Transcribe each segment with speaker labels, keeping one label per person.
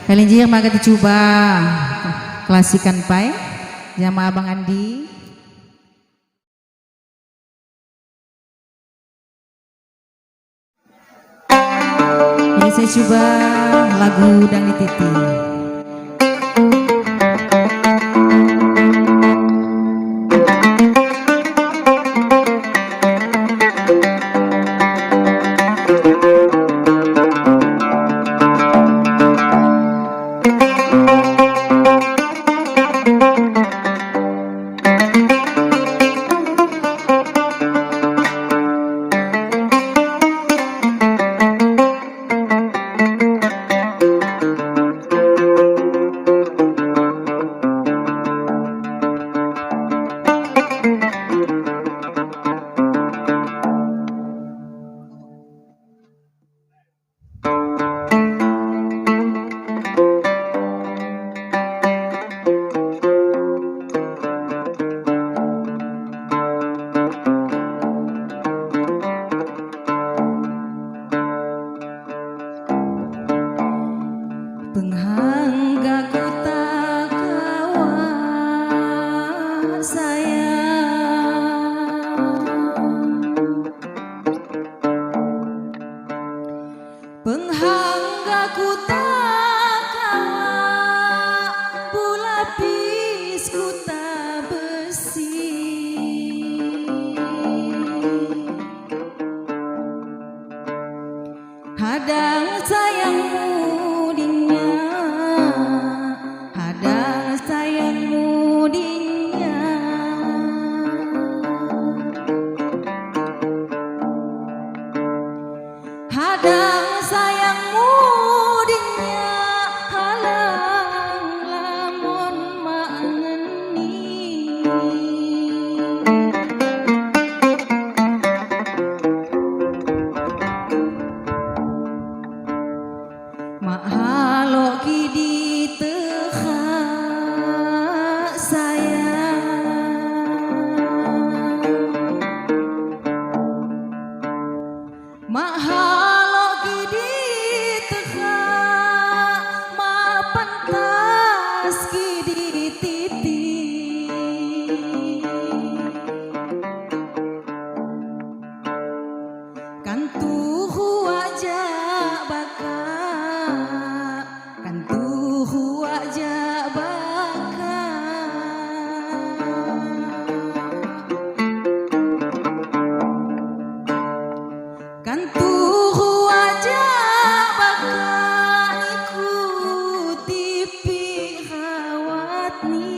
Speaker 1: Kalinjir maga dicoba klasikan pai jama Abang Andi. Ini saya coba lagu Dang Titi. Penghangga ku tak kawa sayang, penghangga ku tak kawa bulapis ku tak besi, hadang sayangmu hadang sayangmu dinya halang lamun mangeni, mahalo kidi teha sayang, mahalo kidi teha ma pentas kidi titi, kan tuhu wajah baka, kan tuhu wajah baka, kan tuhu wajah baka ikuti pirawat ni.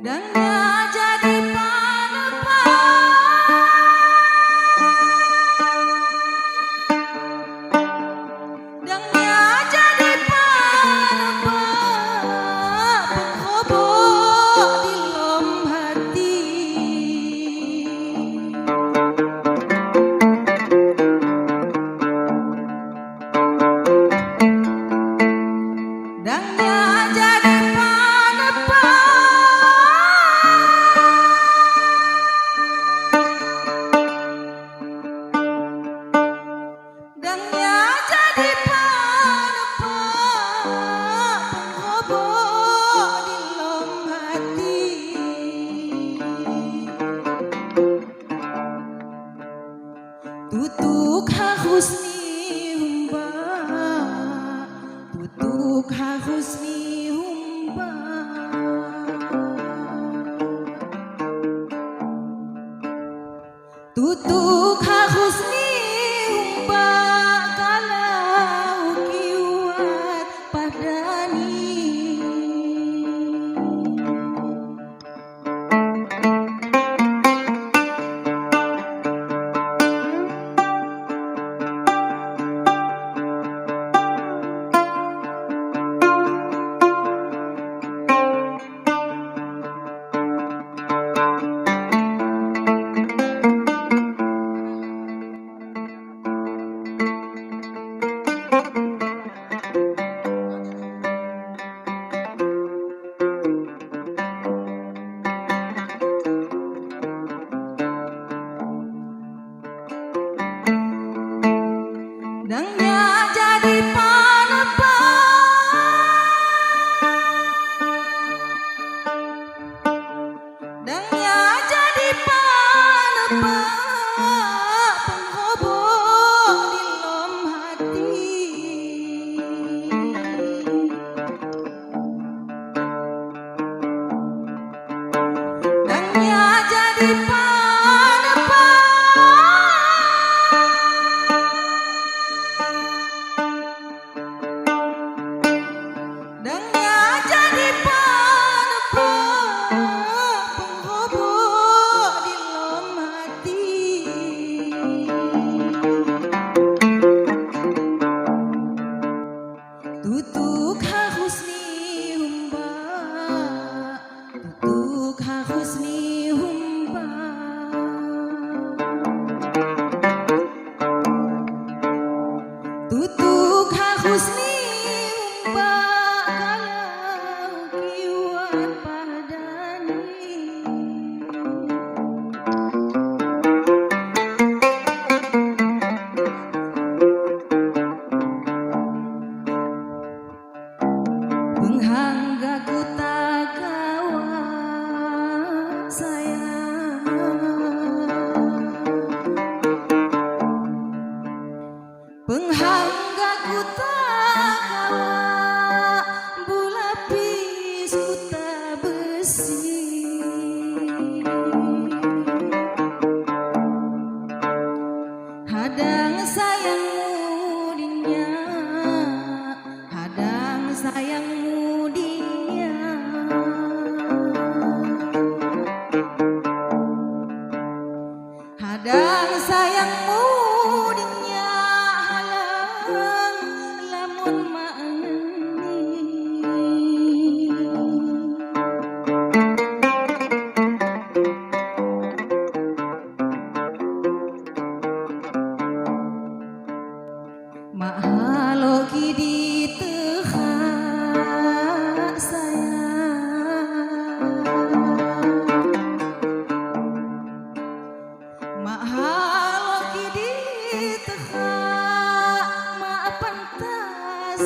Speaker 1: Dangnya jadi panepa, dangnya jadi panepa, penghobok di lom hati, dangnya jadi panepa, dangnya jadi panepa, penghobok di lom hati, tutuk hahusni humba, tutuk hahusni humba, tutuk hahusni humba kalau kiwat padani, Dangnya jadi panepa, dangnya jadi panepa, penghubung di lom hati. Dangnya jadi panepa, dangnya jadi panepa, penghubung di lom hati. Tutuk hahusni humba, tutuk hahusni humba, tutuk hahusni humba, kalau kiwat padani. Penghangga ku tak kawan sayang, penghangga ku tak kawan, bulapis ku tak besi. Hadang sayangmu dinya, hadang sayangmu dia, hadang sayangmu dinya, halang lamun ma'ani. Mahalogi di tengah sayang, mahalogi di tengah, ma pantas